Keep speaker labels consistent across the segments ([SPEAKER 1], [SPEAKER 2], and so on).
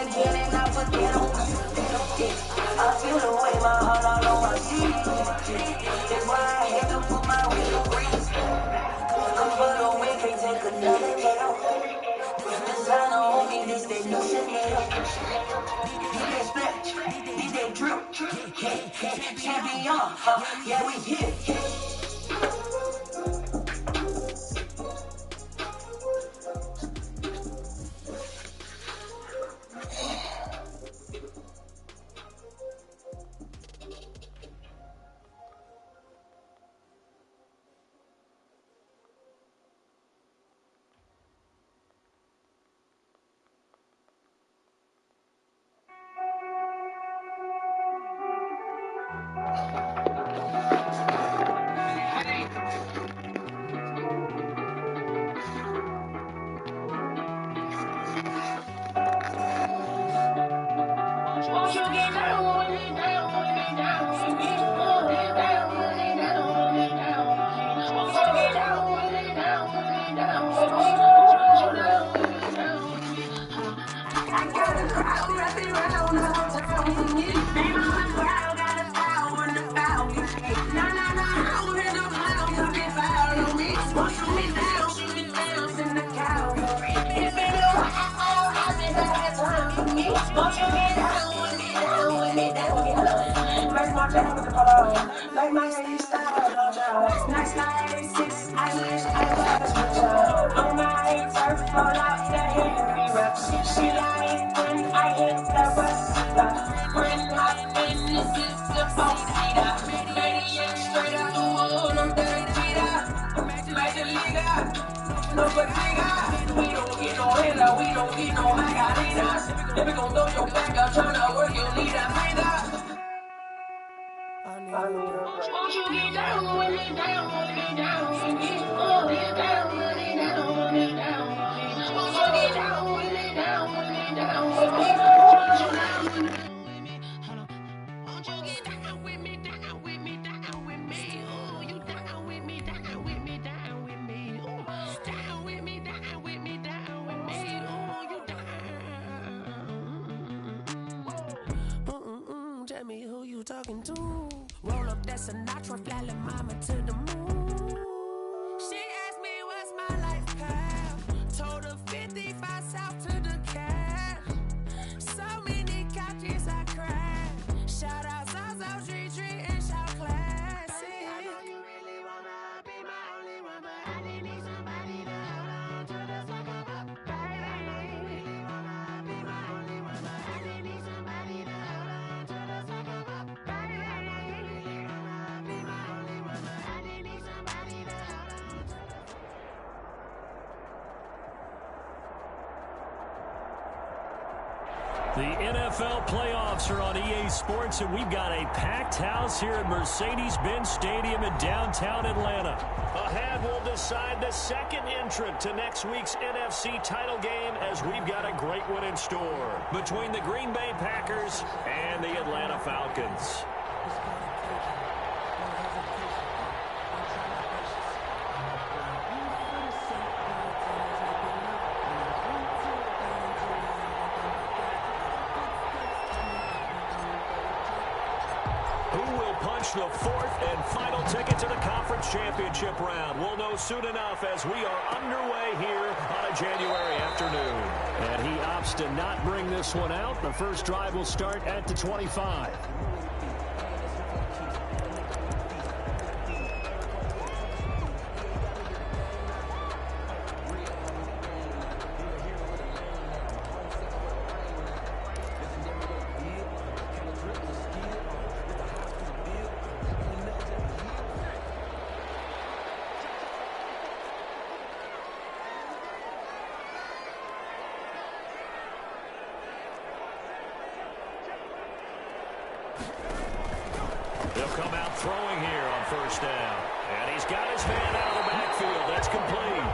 [SPEAKER 1] again and I forget on me. I feel the way my heart all on my sleeve. That's why I had to put my ring on breeze. Cause for the wind can't take another hell. Designer on me, this that new Chanel. Did that splash, did that drip. Champion, yeah we here. Like my style, nice 96, I wish I was with her. On my turf, roll out the Henry reps. She like when I hit the bus. Bring hot business, it's the four-seater. Maniac straight out the wood, I'm dirty cheater. Make the liga, no fatiga. We don't get no hella, we don't get no margaritas. If we gon' throw your back up, tryna work, you need a breather. Won't you get down with me, down with me, down with me? Oh, get down with me, down with me, down with me. Won't you get down with me, down with me, down with me? Won't you down with me? Won't you get down with me, down with me, down with me? Oh, you down with me, down with me, down with me. Oh, down with me, down with me, down with me. Oh, you down. Tell me who you talking to. Roll up that Sinatra, fly la mama to the moon. She asked me what's my life path. Told her 55 south to the cash. So many couches I crashed. Shout out Zazo, Tree, and shout classy. I know you really wanna be my only one, but I didn't need somebody to hold on to the sucker up. Baby, I know you really wanna be my only one, but I didn't need somebody to hold on to the sucker up. Baby, I know you really wanna be my only one, but I didn't need somebody to hold on to the.
[SPEAKER 2] The NFL playoffs are on EA Sports, and we've got a packed house here at Mercedes-Benz Stadium in downtown Atlanta. Ahead, we'll decide the second entrant to next week's NFC title game, as we've got a great one in store between the Green Bay Packers and the Atlanta Falcons. The fourth and final ticket to the conference championship round. We'll know soon enough as we are underway here on a January afternoon. And he opts to not bring this one out. The first drive will start at the 25. They'll come out throwing here on first down. And he's got his man out of the backfield. That's complete.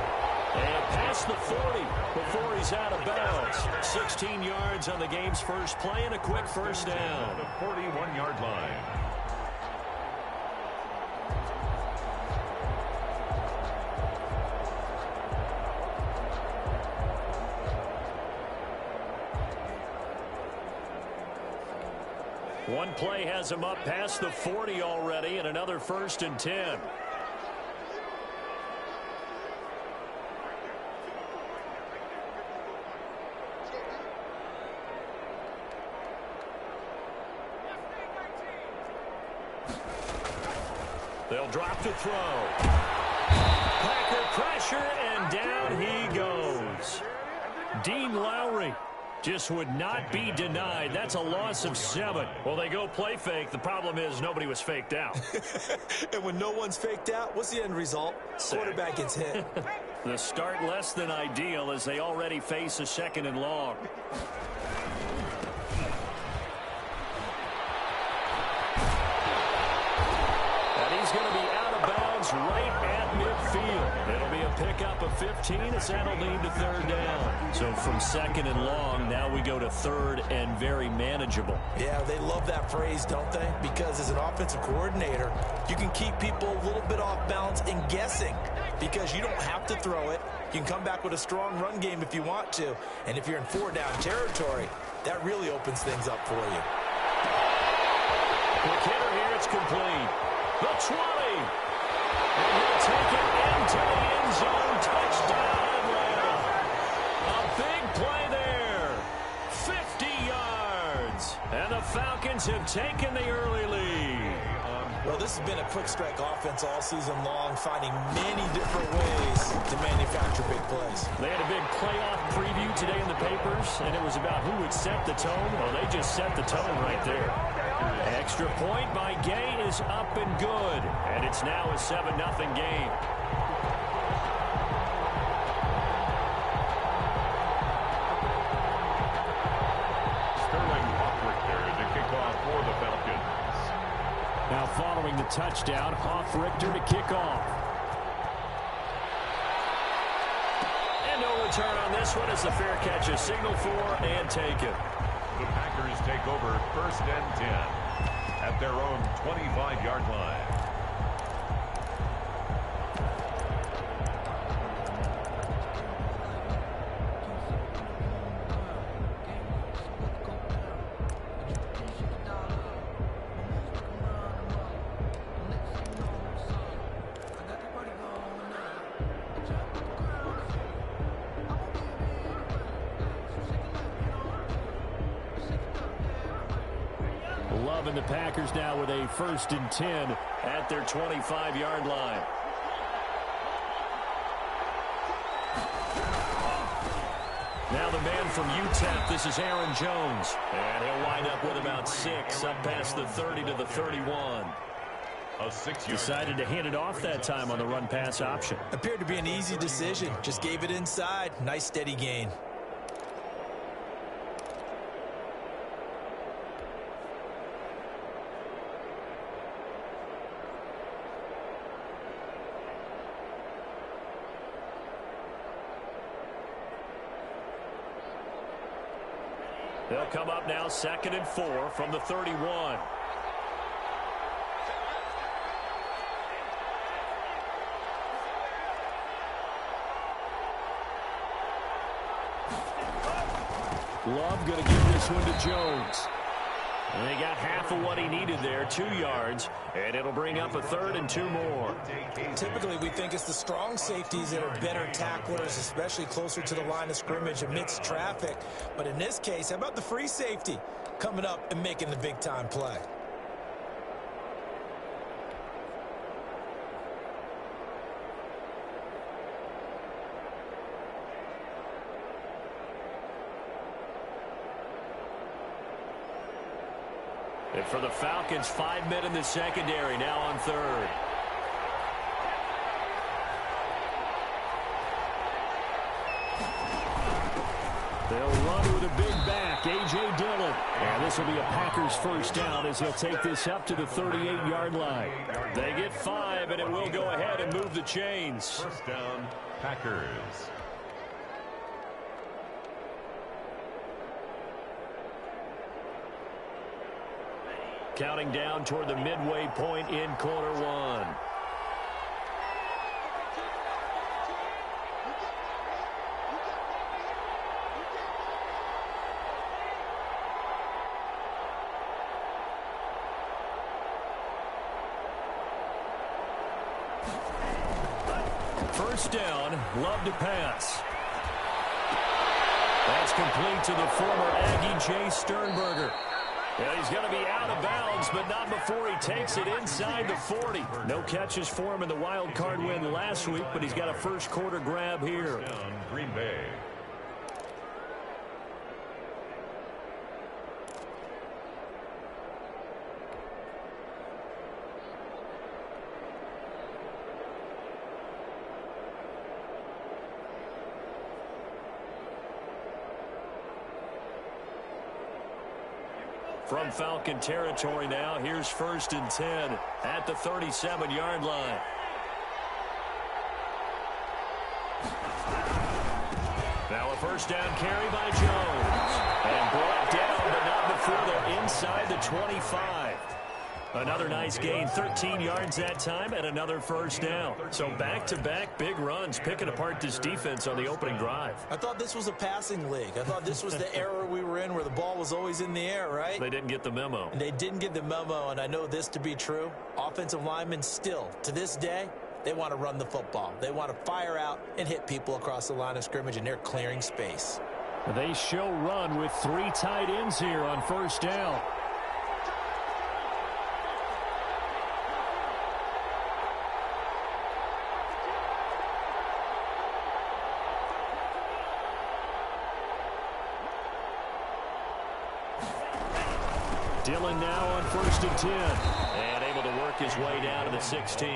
[SPEAKER 2] And past the 40 before he's out of bounds. 16 yards on the game's first play and a quick first down.
[SPEAKER 3] The 41-yard line.
[SPEAKER 2] One play has him up past the 40 already, and another 1st and 10. They'll drop to throw. Packer pressure, and down he goes. Dean Lowry just would not be denied. That's a loss of 7. Well, they go play fake. The problem is nobody was faked out.
[SPEAKER 3] And when no one's faked out, what's the end result? Quarterback gets hit.
[SPEAKER 2] The start less than ideal as they already face a 2nd and long. And he's going to be out of bounds right at midfield. It'll be a pickup of 15 as that'll lead to 3rd down. So from 2nd and long, now we go to 3rd and very manageable.
[SPEAKER 3] Yeah, they love that phrase, don't they? Because as an offensive coordinator, you can keep people a little bit off balance and guessing because you don't have to throw it. You can come back with a strong run game if you want to. And if you're in 4-down territory, that really opens things up for you.
[SPEAKER 2] Quick hitter here, it's complete. The 20. And he'll take it into the end zone. Touchdown, Atlanta. A big play there. 50 yards. And the Falcons have taken the early lead.
[SPEAKER 3] Well, this has been a quick strike offense all season long, finding many different ways to manufacture big plays.
[SPEAKER 2] They had a big playoff preview today in the papers, and it was about who would set the tone. Well, they just set the tone right there. Extra point by Gay is up and good, and it's now a 7-0 game. Now following the touchdown, Hoff-Richter to kick off. And no return on this one as the fair catch is signaled for and taken.
[SPEAKER 4] The Packers take over 1st and 10 at their own 25-yard line.
[SPEAKER 2] And the Packers now with a 1st and 10 at their 25-yard line. Now the man from UTEP, this is Aaron Jones. And he'll wind up with about 6 up past the 30 to the 31. Decided to hand it off that time on the run-pass option.
[SPEAKER 3] Appeared to be an easy decision. Just gave it inside. Nice steady gain.
[SPEAKER 2] They'll come up now 2nd and 4 from the 31. Love going to give this one to Jones. And they got half of what he needed there, 2 yards, and it'll bring up a 3rd and 2 more.
[SPEAKER 3] Typically, we think it's the strong safeties that are better tacklers, especially closer to the line of scrimmage amidst traffic. But in this case, how about the free safety coming up and making the big-time play?
[SPEAKER 2] And for the Falcons, 5 men in the secondary, now on 3rd. They'll run with a big back, A.J. Dillon. And this will be a Packers 1st down as he'll take this up to the 38-yard line. They get 5, and it will go ahead and move the chains.
[SPEAKER 4] 1st down, Packers.
[SPEAKER 2] Counting down toward the midway point in quarter 1. First down, love to pass. That's complete to the former Aggie Jay Sternberger. Yeah, he's going to be out of bounds, but not before he takes it inside the 40. No catches for him in the wild card win last week, but he's got a first quarter grab here.
[SPEAKER 4] Down, Green Bay.
[SPEAKER 2] From Falcon territory now, here's 1st and 10 at the 37-yard line. Now a first down carry by Jones. And brought down, but not before they're inside the 25. Another nice gain, 13 yards that time, and another first down. So back-to-back big runs, picking apart this defense on the opening drive.
[SPEAKER 3] I thought this was a passing league. I thought this was the era we were in where the ball was always in the air, right?
[SPEAKER 2] They didn't get the memo.
[SPEAKER 3] And they didn't get the memo, and I know this to be true. Offensive linemen still, to this day, they want to run the football. They want to fire out and hit people across the line of scrimmage, and they're clearing space.
[SPEAKER 2] They show run with 3 tight ends here on first down. Dillon now on 1st and 10. And able to work his way down to the 16.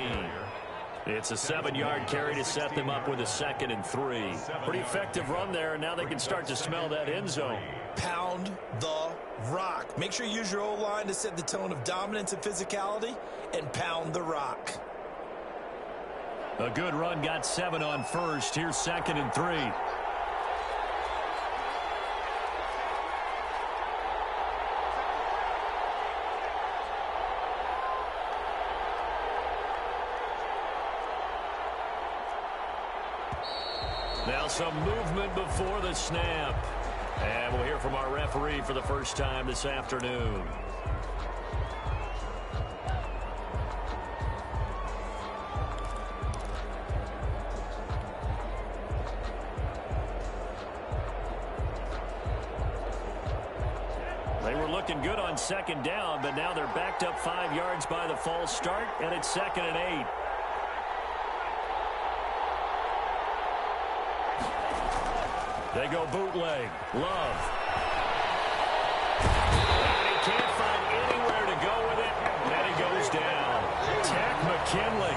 [SPEAKER 2] It's a 7-yard carry to set them up with a 2nd and 3. Pretty effective run there, and now they can start to smell that end zone.
[SPEAKER 3] Pound the rock. Make sure you use your O-line to set the tone of dominance and physicality, and pound the rock.
[SPEAKER 2] A good run, got 7 on first. Here's 2nd and 3. Now some movement before the snap. And we'll hear from our referee for the first time this afternoon. They were looking good on 2nd down, but now they're backed up 5 yards by the false start, and it's 2nd and 8. They go bootleg. Love. And he can't find anywhere to go with it. And he goes down. Tack McKinley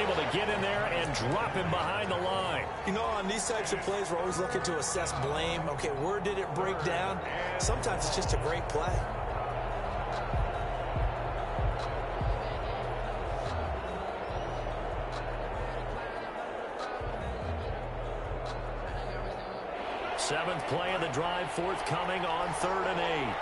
[SPEAKER 2] able to get in there and drop him behind the line.
[SPEAKER 3] You know, on these types of plays, we're always looking to assess blame. Okay, where did it break down? Sometimes it's just a great play.
[SPEAKER 2] Seventh play of the drive, forthcoming on 3rd and 8.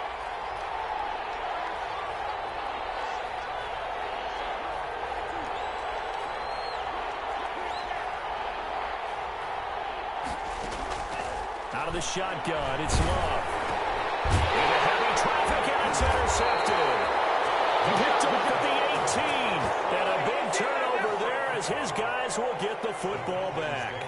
[SPEAKER 2] Out of the shotgun, it's Love. Into heavy traffic, and it's intercepted. Picked up at the 18. And a big turnover there as his guys will get the football back.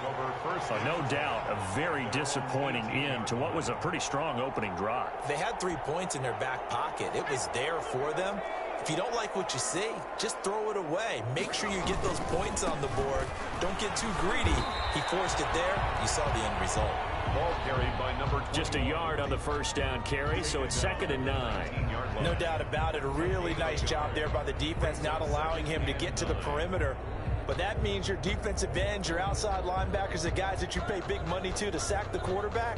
[SPEAKER 2] No doubt, a very disappointing end to what was a pretty strong opening drive.
[SPEAKER 3] They had 3 points in their back pocket. It was there for them. If you don't like what you see, just throw it away. Make sure you get those points on the board. Don't get too greedy. He forced it there. You saw the end result.
[SPEAKER 4] Ball carried by number 20.
[SPEAKER 2] Just a yard on the first down carry, so it's 2nd and 9.
[SPEAKER 3] No doubt about it. A really nice job there by the defense, not allowing him to get to the perimeter. But that means your defensive ends, your outside linebackers, the guys that you pay big money to sack the quarterback,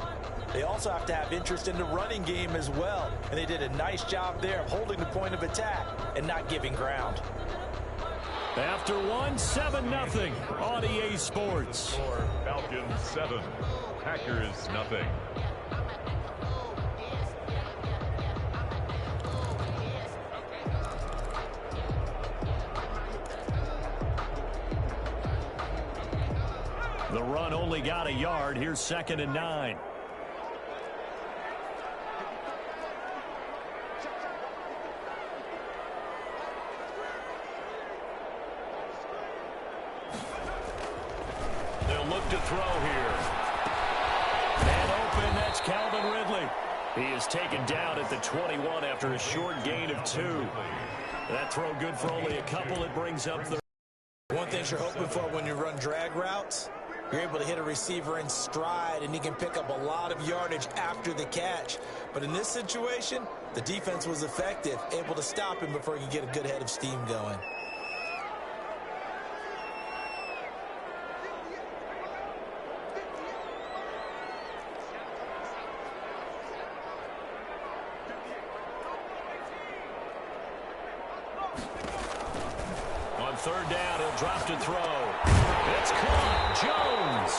[SPEAKER 3] they also have to have interest in the running game as well. And they did a nice job there of holding the point of attack and not giving ground.
[SPEAKER 2] After 7-0 on EA Sports.
[SPEAKER 4] Falcons 7, Packers nothing.
[SPEAKER 2] The run only got a yard. Here's 2nd and 9. look to throw here. And open, that's Calvin Ridley. He is taken down at the 21 after a short gain of 2. That throw good for only a couple. It brings up the...
[SPEAKER 3] One thing you're hoping for when you run drag routes, you're able to hit a receiver in stride, and he can pick up a lot of yardage after the catch. But in this situation, the defense was effective, able to stop him before he could get a good head of steam going.
[SPEAKER 2] Third down, he'll drop to throw. It's caught, Jones.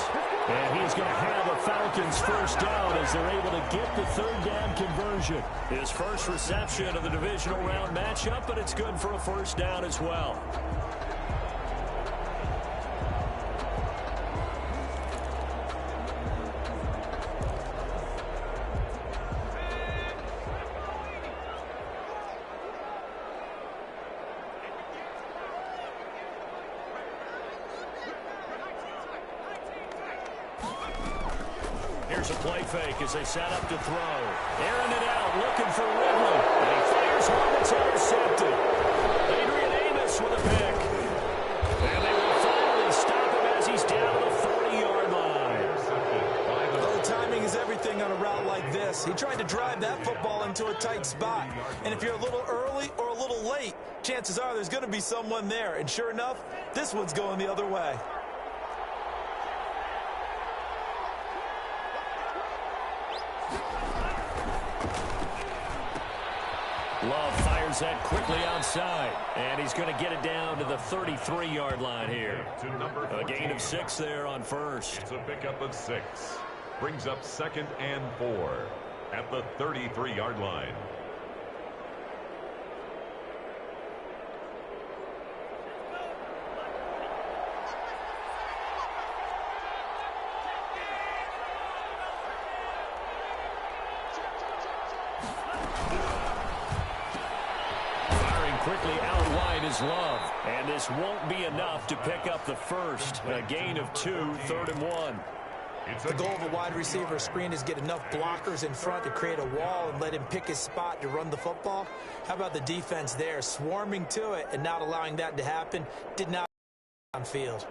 [SPEAKER 2] And he's going to have a Falcons first down as they're able to get the third down conversion. His first reception of the divisional round matchup, but it's good for a first down as well. Here's a play fake as they set up to throw. Airing it out, looking for Ridley. And he fires home. It's intercepted. Adrian Amos with a pick. And they will finally stop him as he's down to the 40-yard line.
[SPEAKER 3] Well, the timing is everything on a route like this. He tried to drive that football into a tight spot. And if you're a little early or a little late, chances are there's going to be someone there. And sure enough, this one's going the other way.
[SPEAKER 2] Love fires that quickly outside, and he's going to get it down to the 33-yard line here. A gain of 6 there on first.
[SPEAKER 4] It's a pickup of 6. Brings up 2nd and 4 at the 33-yard line.
[SPEAKER 2] Quickly out wide is Love, and this won't be enough to pick up the first. A gain of 2, 3rd and 1.
[SPEAKER 3] The goal of a wide receiver screen is get enough blockers in front to create a wall and let him pick his spot to run the football. How about the defense there, swarming to it and not allowing that to happen? Did not on field.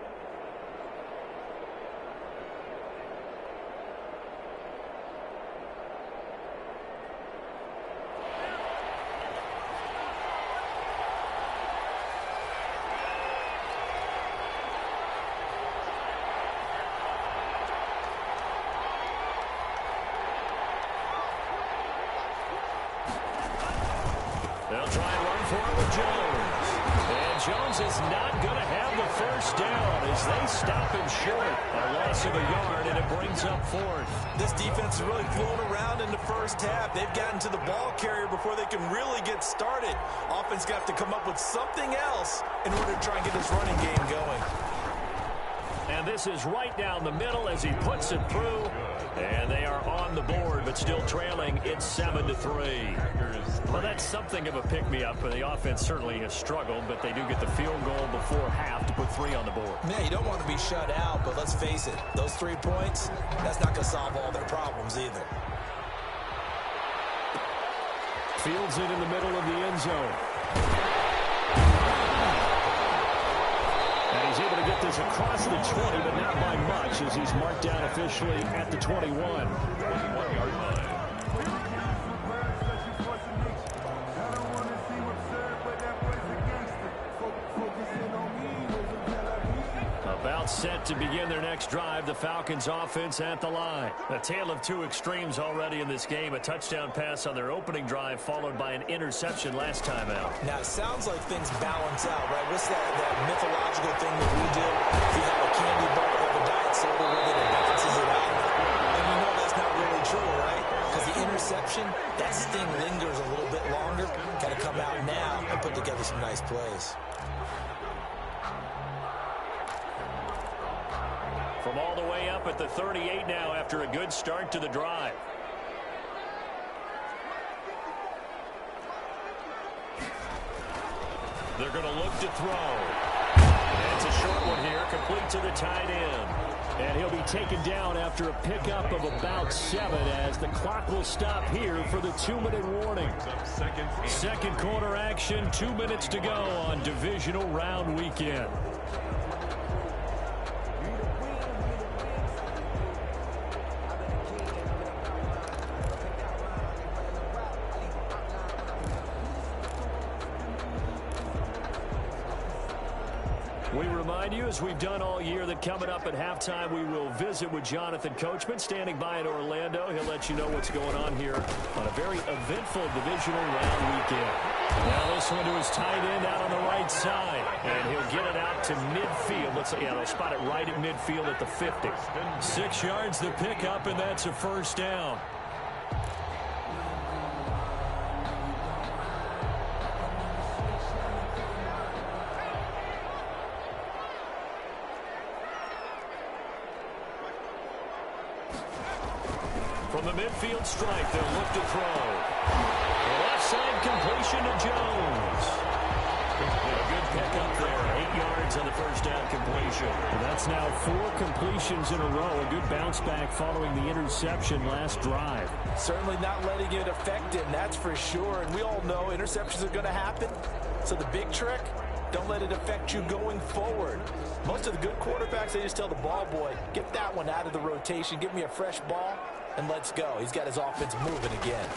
[SPEAKER 2] They'll try and run for it with Jones. And Jones is not going to have the first down as they stop him short. A loss of a yard, and it brings up 4th.
[SPEAKER 3] This defense is really flown around in the first half. They've gotten to the ball carrier before they can really get started. Offense got to come up with something else in order to try and get this running game going.
[SPEAKER 2] And this is right down the middle as he puts it through. And they are on the board, but still trailing. It's 7-3. Well, that's something of a pick-me-up, and the offense certainly has struggled, but they do get the field goal before half to put 3 on the board.
[SPEAKER 3] Yeah, you don't want to be shut out, but let's face it, those 3 points, that's not going to solve all their problems either.
[SPEAKER 2] Fields it in the middle of the end zone. And he's able to get this across the 20, but not by much, as he's marked down officially at the 21. 21-yard line. About set to begin their next drive, the Falcons offense at the line. A tale of 2 extremes already in this game. A touchdown pass on their opening drive, followed by an interception last time out.
[SPEAKER 3] Now, it sounds like things balance out, right? What's that mythological thing that we do? If you have a candy bar, you have a diet soda with it, it balances it out. And we know that's not really true, right? Because the interception, that sting lingers a little bit longer. Got to come out now and put together some nice plays.
[SPEAKER 2] From all the way up at the 38 now after a good start to the drive. They're going to look to throw. And it's a short one here, complete to the tight end. And he'll be taken down after a pickup of about 7 as the clock will stop here for the 2-minute warning. Second quarter action, 2 minutes to go on divisional round weekend. We remind you, as we've done all year, that coming up at halftime, we will visit with Jonathan Coachman, standing by in Orlando. He'll let you know what's going on here on a very eventful divisional round weekend. Now this one to his tight end out on the right side, and he'll get it out to midfield. Let's say, they'll spot it right at midfield at the 50. 6 yards the pickup, and that's a first down. From the midfield stripe, they'll look to throw. Left side completion to Jones. A good pickup there. 8 yards on the first down completion. Well, that's now 4 completions in a row. A good bounce back following the interception last drive.
[SPEAKER 3] Certainly not letting it affect him, that's for sure. And we all know interceptions are going to happen. So the big trick, don't let it affect you going forward. Most of the good quarterbacks, they just tell the ball boy, get that one out of the rotation, give me a fresh ball, and let's go. He's got his offense moving again.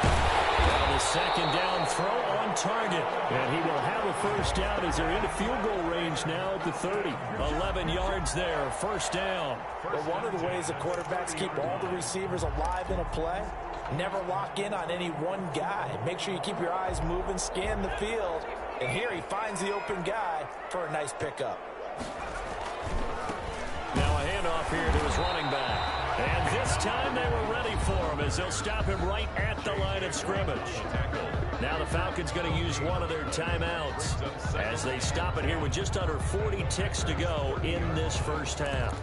[SPEAKER 2] Well, the second down throw on target. And he will have a first down as they're into field goal range now at the 30. 11 yards there, first down.
[SPEAKER 3] Well, one of the ways the quarterbacks keep all the receivers alive in a play, never lock in on any one guy. Make sure you keep your eyes moving, scan the field. And here he finds the open guy for a nice pickup.
[SPEAKER 2] Now a handoff here to his running back. And this time they were ready for him as they'll stop him right at the line of scrimmage. Now the Falcons going to use one of their timeouts as they stop it here with just under 40 ticks to go in this first half.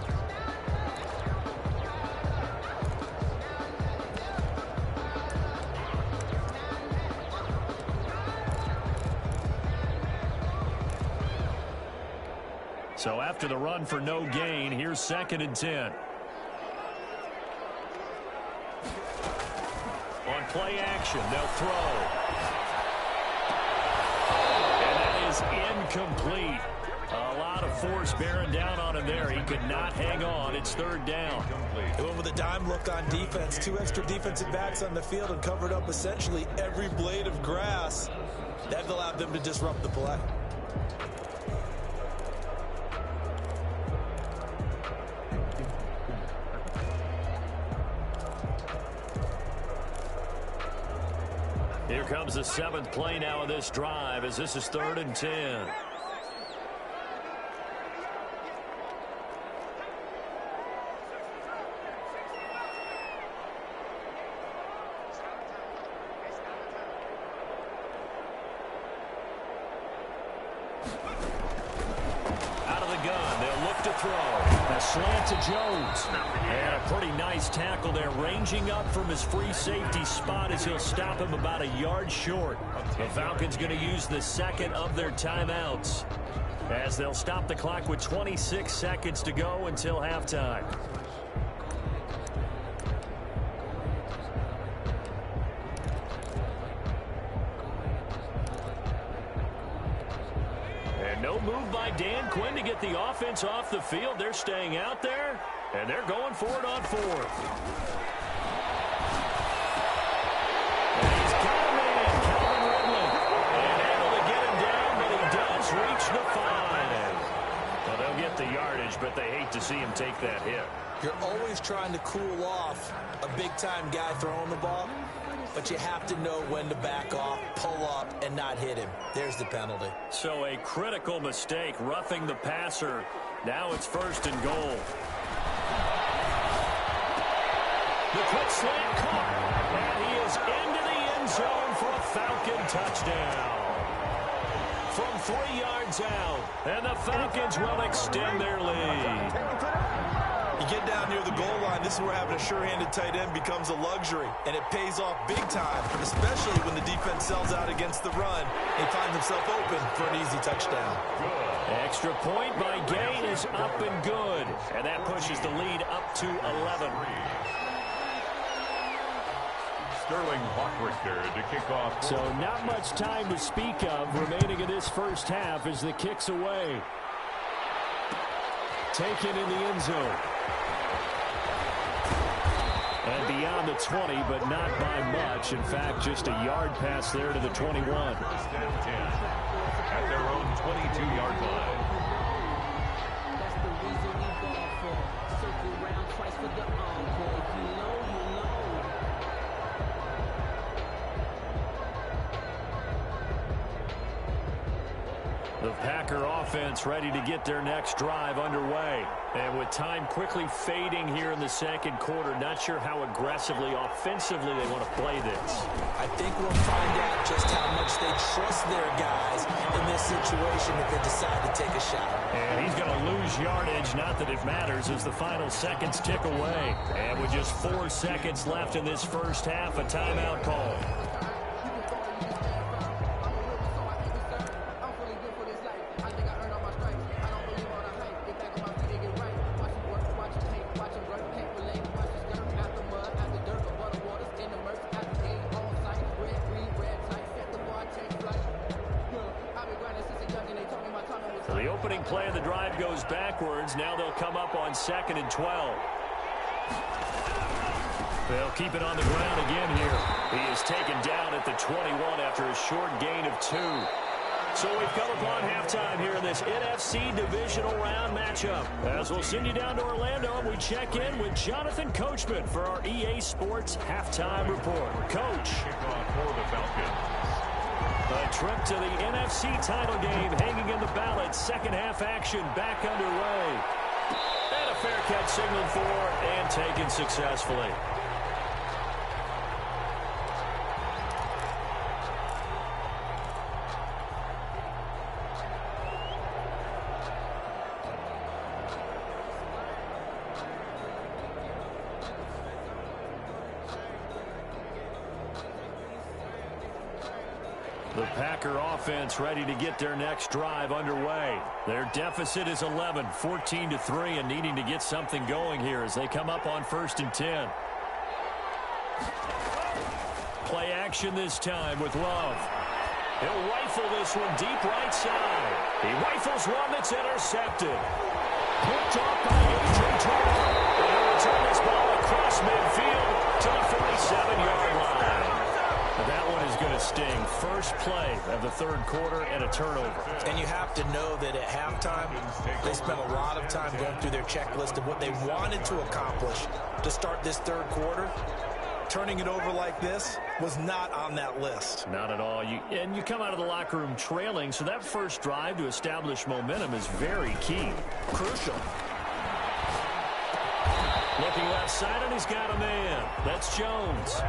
[SPEAKER 2] So after the run for no gain, here's 2nd and 10. On play action, they'll throw. And that is incomplete. A lot of force bearing down on him there. He could not hang on. It's 3rd down.
[SPEAKER 3] They went with a dime look on defense. 2 extra defensive backs on the field and covered up essentially every blade of grass. That allowed them to disrupt the play.
[SPEAKER 2] Here comes the 7th play now of this drive as this is 3rd and 10. Out of the gun, they'll look to throw. A slant to Jones. And a pretty nice tackle there, ranging up from his free safety spot as he'll stop him about a yard short. The Falcons going to use the 2nd of their timeouts as they'll stop the clock with 26 seconds to go until halftime. No move by Dan Quinn to get the offense off the field. They're staying out there, and they're going for it on 4th. And he's got a man, Calvin Ridley. And able to get him down, but he does reach the 5. Well, they'll get the yardage, but they hate to see him take that hit.
[SPEAKER 3] You're always trying to cool off a big-time guy throwing the ball, but you have to know when to back off, pull up, and not hit him. There's the penalty.
[SPEAKER 2] So a critical mistake, roughing the passer. Now it's 1st and goal. The quick slant caught, and he is into the end zone for a Falcon touchdown. From 3 yards out, and the Falcons will extend their lead.
[SPEAKER 3] You get down near the goal line, this is where having a sure-handed tight end becomes a luxury, and it pays off big time, especially when the defense sells out against the run. He finds himself open for an easy touchdown.
[SPEAKER 2] Extra point by Gain is up and good, and that pushes the lead up to 11.
[SPEAKER 4] Sterling Hawkrichter to kick off.
[SPEAKER 2] So not much time to speak of remaining in this first half as the kick's away. Taken in the end zone. And beyond the 20, but not by much. In fact, just a yard pass there to the 21.
[SPEAKER 4] First and 10 at their own 22-yard line.
[SPEAKER 5] That's the reason we ball for. Circle round twice for the encore. If you know, you know.
[SPEAKER 2] The Packer offense ready to get their next drive underway. And with time quickly fading here in the second quarter, not sure how aggressively, offensively they want to play this.
[SPEAKER 3] I think we'll find out just how much they trust their guys in this situation if they decide to take a shot.
[SPEAKER 2] And he's going to lose yardage, not that it matters, as the final seconds tick away. And with just 4 seconds left in this first half, a timeout call. The opening play of the drive goes backwards. Now they'll come up on 2nd and 12. They'll keep it on the ground again here. He is taken down at the 21 after a short gain of 2. So we've come upon halftime here in this NFC divisional round matchup. As we'll send you down to Orlando, and we check in with Jonathan Coachman for our EA Sports halftime report. Coach.
[SPEAKER 4] Kickoff for the Falcons.
[SPEAKER 2] A trip to the NFC title game hanging in the balance. Second half action back underway. And a fair catch signaled for and taken successfully. The Packer offense ready to get their next drive underway. Their deficit is 11, 14-3, and needing to get something going here as they come up on 1st and 10. Play action this time with Love. He'll rifle this one deep right side. He rifles one that's intercepted. Picked off by A.J. Turner. And he'll return this ball across midfield to the 47-yard line. That one is going to sting. First play of the third quarter and a turnover.
[SPEAKER 3] And you have to know that at halftime, they spent a lot of time going through their checklist of what they wanted to accomplish to start this third quarter. Turning it over like this was not on that list.
[SPEAKER 2] Not at all. And you come out of the locker room trailing, so that first drive to establish momentum is very key. Crucial. Looking left side, and he's got a man. That's Jones.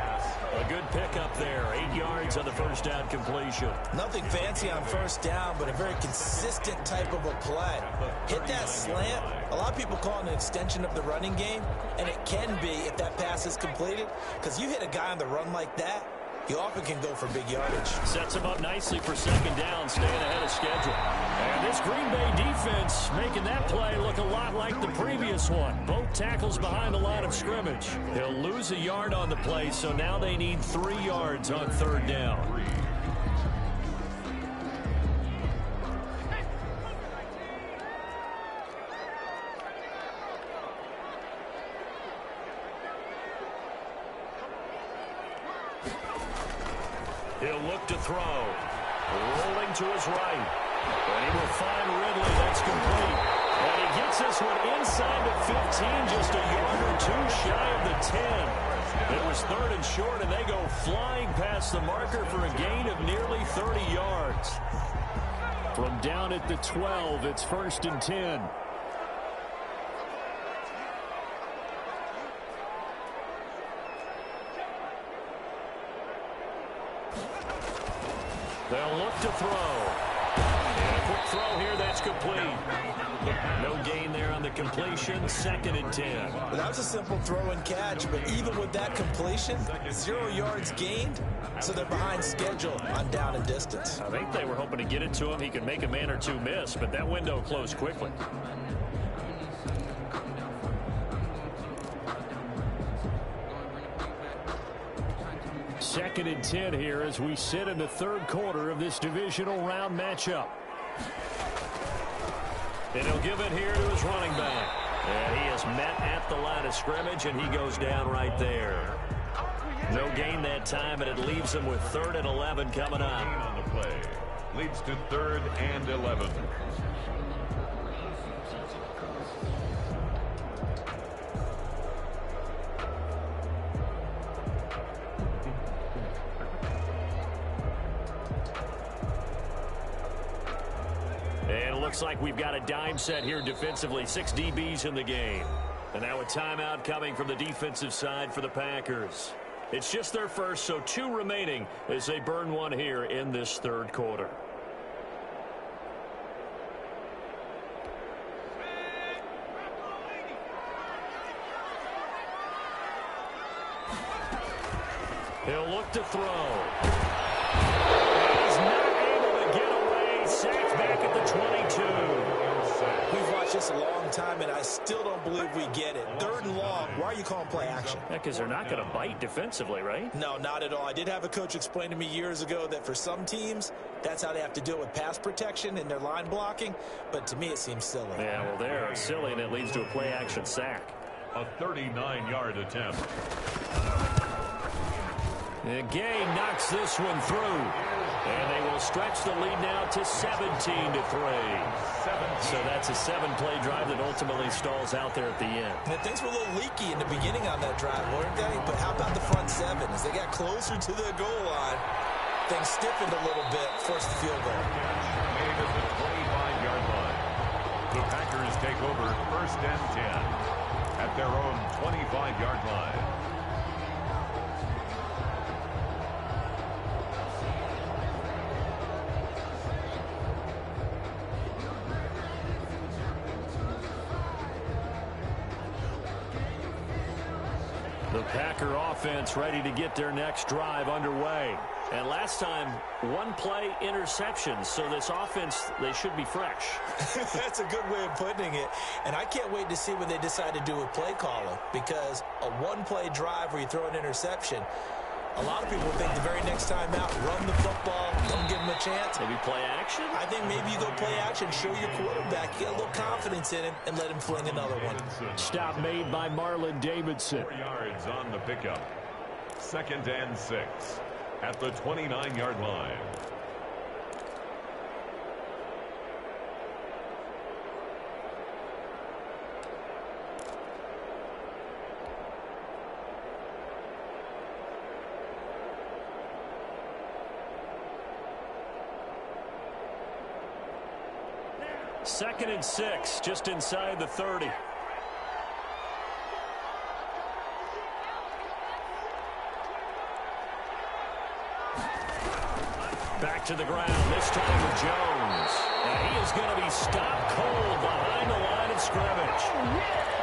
[SPEAKER 2] A good pickup there. 8 yards on the first down completion.
[SPEAKER 3] Nothing fancy on first down, but a very consistent type of a play. Hit that slant. A lot of people call it an extension of the running game, and it can be if that pass is completed, because you hit a guy on the run like that, you often can go for big yardage.
[SPEAKER 2] Sets him up nicely for second down, staying ahead of schedule. And this Green Bay defense making that play look a lot like the previous one. Both tackles behind the line of scrimmage. He'll lose a yard on the play, so now they need 3 yards on third down. He'll look to throw. Rolling to his right. And he will find Ridley. That's complete. And he gets this one inside the 15, just a yard or 2 shy of the 10. It was 3rd and short, and they go flying past the marker for a gain of nearly 30 yards. From down at the 12, it's 1st and 10. They'll look to throw. And a quick quick throw here that's complete. No gain there on the completion. 2nd and 10.
[SPEAKER 3] Well, that was a simple throw and catch, but even with that completion, 0 yards gained, so they're behind schedule on down and distance.
[SPEAKER 2] I think they were hoping to get it to him. He could make a man or two miss, but that window closed quickly. Second and 10 here as we sit in the 3rd quarter of this divisional round matchup. And he'll give it here to his running back. And he is met at the line of scrimmage, and he goes down right there. No gain that time, and it leaves him with 3rd and 11 coming up.
[SPEAKER 4] On the play. Leads to 3rd and 11.
[SPEAKER 2] And it looks like we've got a dime set here defensively. 6 DBs in the game. And now a timeout coming from the defensive side for the Packers. It's just their first, so 2 remaining as they burn one here in this 3rd quarter. He'll look to throw. He's not able to get away. Sacked back at the 22.
[SPEAKER 3] We've watched this a long time, and I still don't believe we get it. 3rd and long. Why are you calling play action?
[SPEAKER 2] Yeah, because they're not going to bite defensively, right?
[SPEAKER 3] No, not at all. I did have a coach explain to me years ago that for some teams, that's how they have to deal with pass protection and their line blocking. But to me, it seems silly.
[SPEAKER 2] Yeah, well, they're silly, and it leads to a play-action sack.
[SPEAKER 4] A 39-yard attempt.
[SPEAKER 2] And Gay knocks this one through. And they will stretch the lead now to 17-3. So that's a 7-play drive that ultimately stalls out there at the end.
[SPEAKER 3] And things were a little leaky in the beginning on that drive, weren't they? But how about the front 7? As they got closer to the goal line, things stiffened a little bit, forced the field goal.
[SPEAKER 4] Made at the 25-yard line. The Packers take over 1st and 10 at their own 25-yard line.
[SPEAKER 2] The Packer offense ready to get their next drive underway. And last time, 1-play interception. So this offense, they should be fresh.
[SPEAKER 3] That's a good way of putting it. And I can't wait to see what they decide to do with play calling. Because a 1-play drive where you throw an interception, a lot of people think the very next time out, run the football, don't give them a chance.
[SPEAKER 2] Maybe play action?
[SPEAKER 3] I think maybe you go play action, show your quarterback, get a little confidence in him, and let him fling another one.
[SPEAKER 2] Stop made by Marlon Davidson.
[SPEAKER 4] 4 yards on the pickup. 2nd and 6 at the 29-yard line.
[SPEAKER 2] Second and 6, just inside the 30. Back to the ground, this time with Jones. And he is going to be stopped cold behind the line of scrimmage.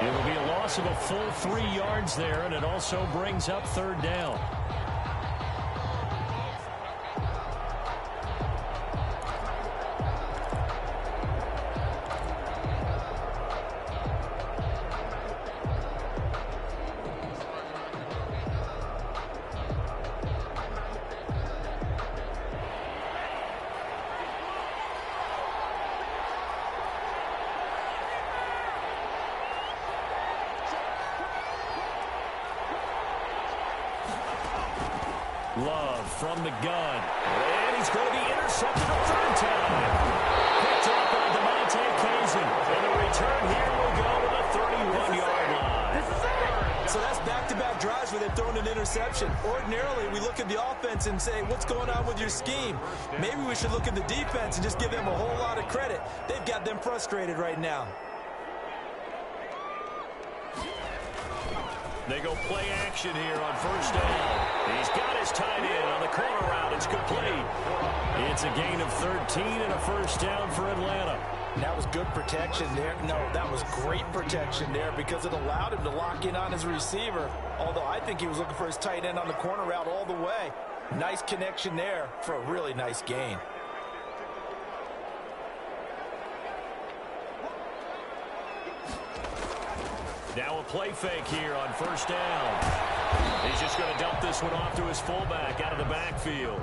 [SPEAKER 2] It'll be a loss of a full 3 yards there, and it also brings up 3rd down. Love from the gun. And he's going to be intercepted a 3rd time. Picked up by Demonte Kazin. And the return here will go to the 31-yard line.
[SPEAKER 3] So that's back-to-back drives where they've thrown an interception. Ordinarily, we look at the offense and say, what's going on with your scheme? Maybe we should look at the defense and just give them a whole lot of credit. They've got them frustrated right now.
[SPEAKER 2] They go play action here on 1st down. He's got his tight end on the corner route It's complete. It's a gain of 13 and a first down for Atlanta.
[SPEAKER 3] That was good protection there. No, that was great protection there because it allowed him to lock in on his receiver. Although I think he was looking for his tight end on the corner route all the way. Nice connection there for a really nice gain.
[SPEAKER 2] Now a play fake here on first down. He's just going to dump this one off to his fullback out of the backfield.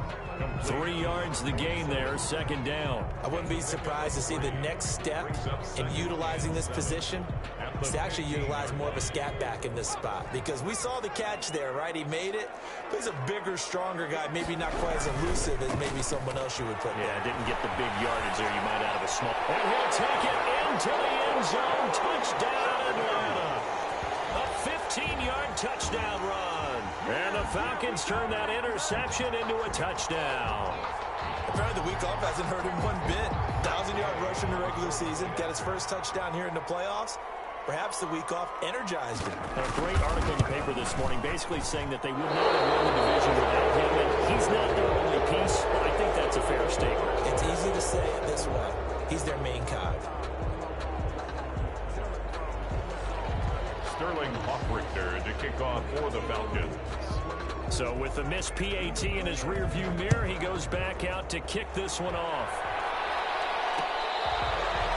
[SPEAKER 2] 3 yards the gain there, second down.
[SPEAKER 3] I wouldn't be surprised to see the next step in utilizing this position is to actually utilize more of a scat back in this spot. Because we saw the catch there, right? He made it. But he's a bigger, stronger guy, maybe not quite as elusive as maybe someone else you would put there.
[SPEAKER 2] Yeah, didn't get the big yardage there you might out of a small. And he'll take it into the end zone. Touchdown, Atlanta. A 15-yard touchdown run. And the Falcons turn that interception into a touchdown.
[SPEAKER 3] Apparently the week off hasn't hurt him one bit. 1,000-yard rush in the regular season. Got his first touchdown here in the playoffs. Perhaps the week off energized him.
[SPEAKER 2] A great article in the paper this morning basically saying that they would not have won the division without him. And he's not their only piece, but I think that's a fair statement.
[SPEAKER 3] It's easy to say it this way. He's their main cog.
[SPEAKER 4] Sterling Hoffrichter to kick off for the Falcons.
[SPEAKER 2] So with the missed PAT in his rearview mirror, he goes back out to kick this one off.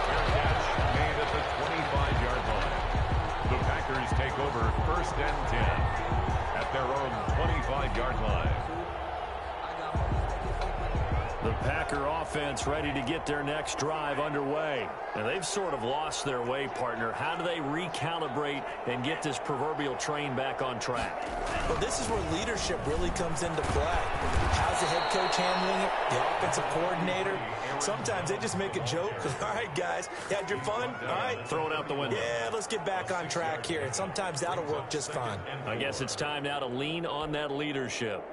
[SPEAKER 4] Fair catch made at the 25-yard line. The Packers take over first and 10 at their own 25-yard line.
[SPEAKER 2] The Packer offense ready to get their next drive underway. And they've sort of lost their way, partner. How do they recalibrate and get this proverbial train back on track?
[SPEAKER 3] Well, this is where leadership really comes into play. How's the head coach handling it? The offensive coordinator? Sometimes they just make a joke. All right, guys, you had your fun? All right.
[SPEAKER 2] Throw it out the window.
[SPEAKER 3] Yeah, let's get back on track here. And sometimes that'll work just fine.
[SPEAKER 2] I guess it's time now to lean on that leadership.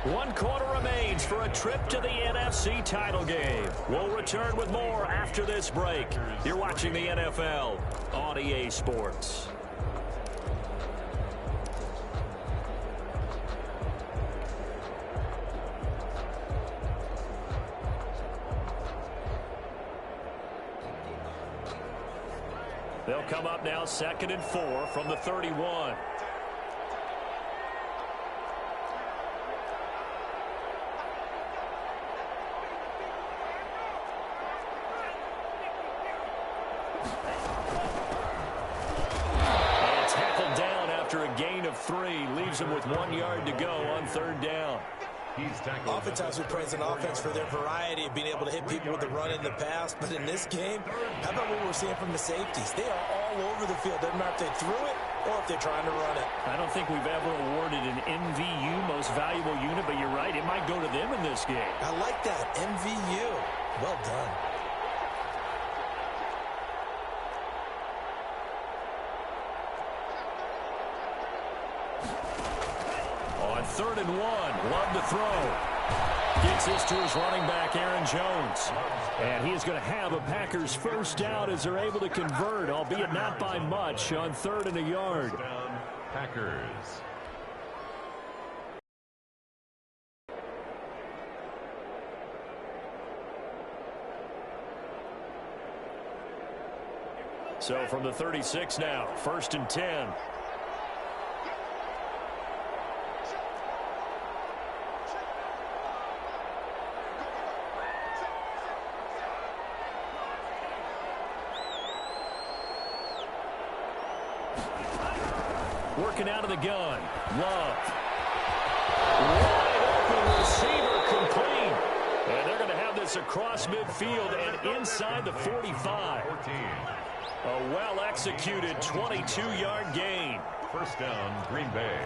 [SPEAKER 2] One quarter remains for a trip to the NFC title game. We'll return with more after this break. You're watching the NFL on EA Sports. They'll come up now 2nd and 4 from the 31. Gain of 3 leaves him with 1 yard to go on 3rd down.
[SPEAKER 3] Oftentimes we praise an offense for their variety of being able to hit people with the run in the past, but in this game, how about what we're seeing from the safeties? They are all over the field. Doesn't matter if they threw it or if they're trying to run it.
[SPEAKER 2] I don't think we've ever awarded an MVU, most valuable unit, but you're right, it might go to them in this game.
[SPEAKER 3] I like that, MVU. Well done.
[SPEAKER 2] On 3rd and 1, Love to throw. Gets this to his running back, Aaron Jones. And he is going to have a Packers first down as they're able to convert, albeit not by much, on 3rd and a yard.
[SPEAKER 4] Packers.
[SPEAKER 2] So from the 36 now, 1st and 10. Working out of the gun. Love. Wide open receiver complete. And they're going to have this across midfield and inside the 45. A well-executed 22-yard gain.
[SPEAKER 4] First down, Green Bay.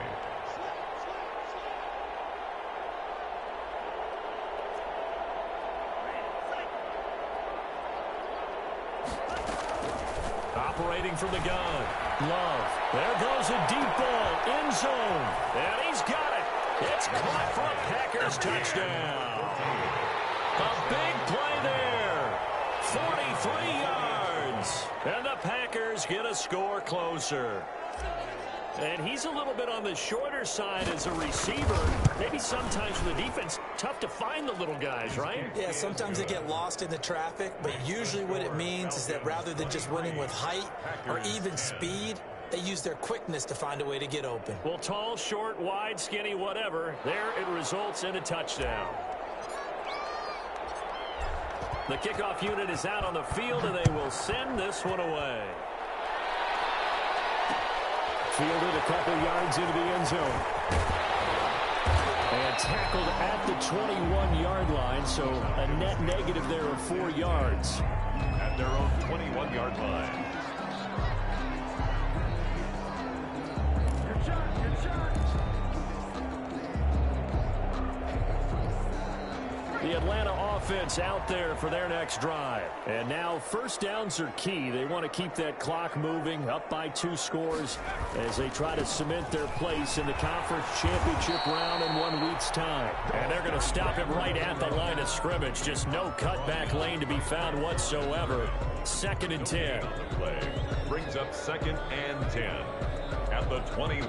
[SPEAKER 2] Operating from the gun. Love. There goes a deep ball. End zone. And he's got it. It's caught for a Packers touchdown. A big play there. 43 yards. And the Packers get a score closer. And he's a little bit on the shorter side as a receiver. Maybe sometimes for the defense, tough to find the little guys, right?
[SPEAKER 3] Yeah, sometimes they get lost in the traffic, but usually what it means is that rather than just winning with height or even speed, they use their quickness to find a way to get open.
[SPEAKER 2] Well, tall, short, wide, skinny, whatever, there it results in a touchdown. The kickoff unit is out on the field, and they will send this one away. Fielded a couple yards into the end zone. And tackled at the 21-yard line, so a net negative there of 4 yards.
[SPEAKER 4] At their own 21-yard line. Good shot, good shot.
[SPEAKER 2] The Atlanta offense out there for their next drive. And now first downs are key. They want to keep that clock moving, up by 2 scores as they try to cement their place in the conference championship round in 1 week's time. And they're going to stop him right at the line of scrimmage. Just no cutback lane to be found whatsoever. 2nd and 10.
[SPEAKER 4] Play brings up 2nd and 10 at the 20.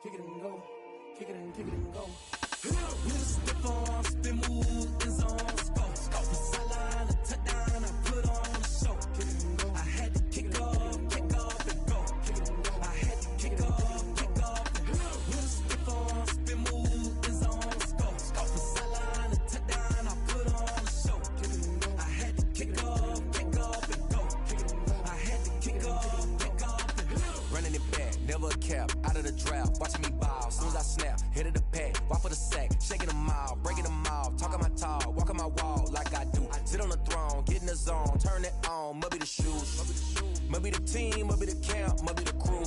[SPEAKER 1] Kick it and go, kick it and go. With a stiff arm, spin move, in zone, scope. From sideline to touchdown, I put on a show. Kick it and go. I had to kick off and go. Kick it and go. I had to kick off and go. With a stiff arm, spin move, in zone, scope. From sideline to touchdown, I put on a show. Kick it and go. I had to kick off and go. Kick it and go. I had to kick off and go. Running it back, never a cap, out of the draft, watching me ball, soon as I snap, hit of the pack, walk for the sack, shaking them out, breaking them off, talking my talk, walking my wall like I do, sit on the throne, get in the zone, turn it on, must be the shoes, must be the team, must be the camp, must be the crew,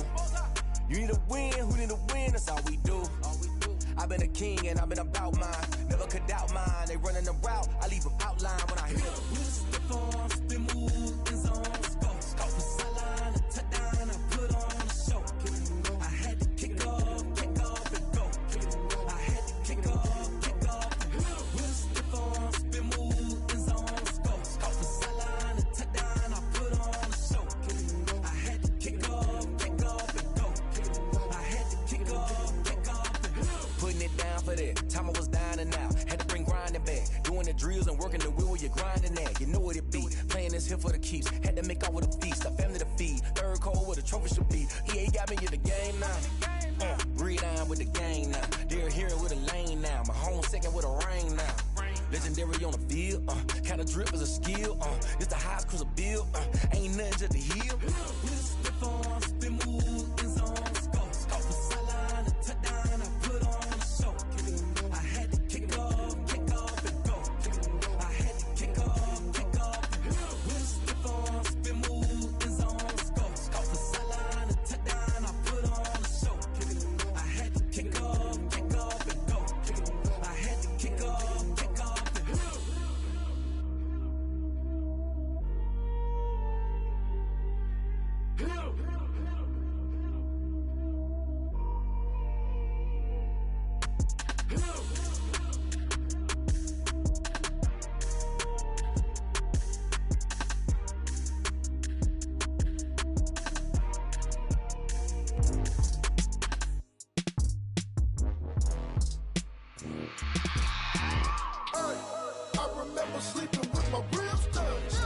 [SPEAKER 1] you need a win, who need a win, that's all we do, I've been a king and I've been about mine, never could doubt mine, they running the route, I leave them outline when I hit it. With a stiff arm, spin move, in zone, scope, from sideline to touchdown, I put on a show. I had to kick off and go. I had to kick off and go. With a stiff arm, spin move, in zone, scope. From sideline to touchdown, I put on a show. I had to kick off and go. I had to kick off and go. Putting it down for that. Time I was down and out. Had to bring grinding back. Doing the drills and working the wheel where you're grinding at. You know what it be. Playing this here for the keeps. Had to make out with a feast. A family to feed. Third cold with a trophy should be. EA got me in the game now. Read on with the game now. They're here with a lane now. My home second with a rain now. Legendary on the field. Kind of drip is a skill. It's the highest cruiser bill. Ain't nothing just to heal. With a stiff arm, spin move, in zone, scope. From sideline to touchdown, I put on a show. I had to kick off and go. I had to kick off and go. With a stiff arm, spin move, in zone, scope. From sideline to touchdown, I put on a show. I had to kick off and go. I had to kick off and go.
[SPEAKER 6] I remember sleeping with my ribs touched.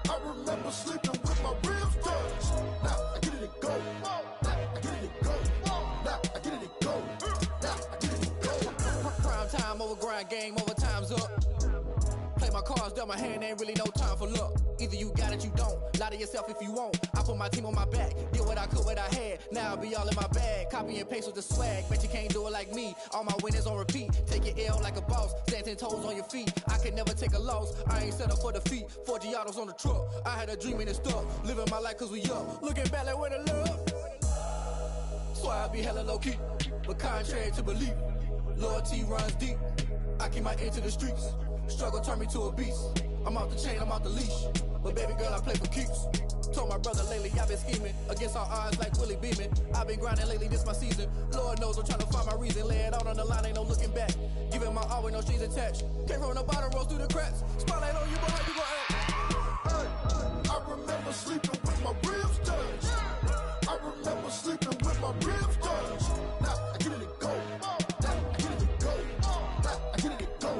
[SPEAKER 6] I remember sleeping with my ribs touched. Now I get it and go. Now I get it and go. Now I get it and go. Now I get it and go.
[SPEAKER 7] Prime time over grind game, over time's up. Play my cards, dealt my hand, ain't really no time for luck. Either you got it, you don't. Lie to yourself if you won't. I put my team on my back, did what I could, what I had. Now I'll be all in my bag, copy and paste with the swag. Bet you can't do it like me. All my winners on repeat. Take your L like a boss, stand 10 toes on your feet. I can never take a loss. I ain't set up for defeat. 4 Giottos on the truck. I had a dream and it stuck. Living my life cause we up. Looking back like where the love. So I be hella low key, but contrary to belief, loyalty runs deep. I keep my ear to the streets. Struggle turned me to a beast. I'm off the chain, I'm off the leash. But baby girl, I play for keeps. Told my brother lately I've been scheming against all odds like Willie Beeman. I've been grinding lately, this my season. Lord knows I'm trying to find my reason. Lay it out on the line, ain't no looking back. Giving my all with no strings attached. Came from the bottom, rose through the cracks. Spotlight on you, but how you gon' act?
[SPEAKER 6] Hey, I remember sleeping with my ribs touched. I remember sleeping with my ribs touched. Now I get it to go. Now I get it to go. Now I get it to go.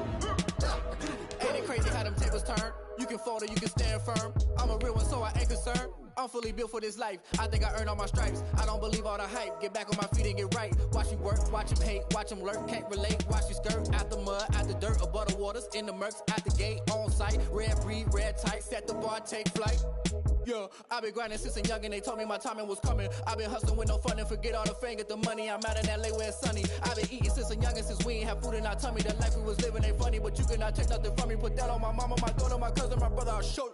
[SPEAKER 6] Now I get it to go.
[SPEAKER 7] Ain't it crazy how them tables turn? You can fold or you can stand firm. I'm a real one, so I ain't concerned. I'm fully built for this life. I think I earned all my stripes. I don't believe all the hype. Get back on my feet and get right. Watch you work, watch him hate, watch him lurk. Can't relate, watch you skirt. Out the mud, out the dirt, above the waters, in the murks, out the gate, on site. Red breed, red tight, set the bar, take flight. Yeah, I been grinding since a young and they told me my timing was coming. I been hustling with no fun and forget all the fame, get the money. I'm out in LA where it's sunny. I been eating since a young and since we ain't have food in our tummy. The life we was living ain't funny, but you cannot take nothing from me. Put that on my mama, my daughter, my cousin, my brother, I'll show you.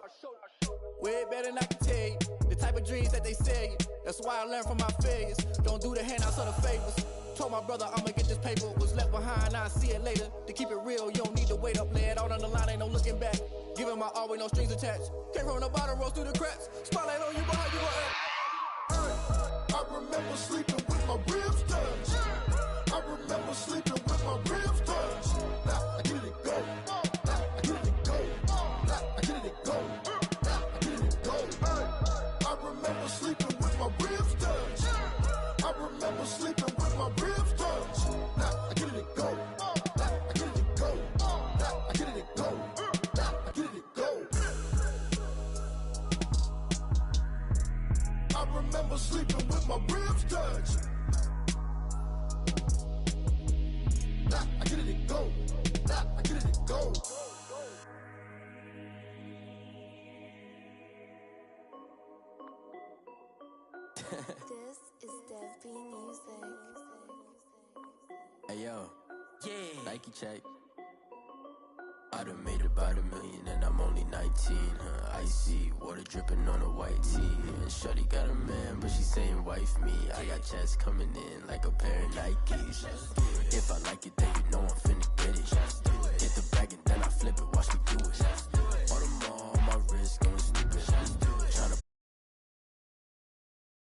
[SPEAKER 7] Way better than I can tell you. The type of dreams that they sell you. That's why I learned from my failures. Don't do the handouts or the favors. Told my brother I'ma get this paper. Was left behind, I'll see it later. To keep it real, you don't need to wait up. Lay it out on the line, ain't no looking back. Giving my all with no strings attached. Came from the bottom, rose through the cracks. Spotlight on you, but how you gon' act?
[SPEAKER 6] I remember sleeping with my ribs touched. I remember sleeping with my ribs touched. Now I get it to go. Now I get it to go. Now I get it to go. Now I get it to go. I remember sleeping with my ribs touched. I remember sleeping with my ribs touched. Now I get it to go. Now I get it to go. Now I get it to go. Now I get it to go. I remember sleeping with my ribs touched. Now I get it to go. Now I get it to go.
[SPEAKER 1] This is Dev B Music.
[SPEAKER 8] Hey yo, yeah, Nike check. I done made about $1 million and I'm only 19, huh? Icy, water dripping on a white tee. And shorty got a man, but she saying wife me. I got checks coming in like a pair of Nikes. If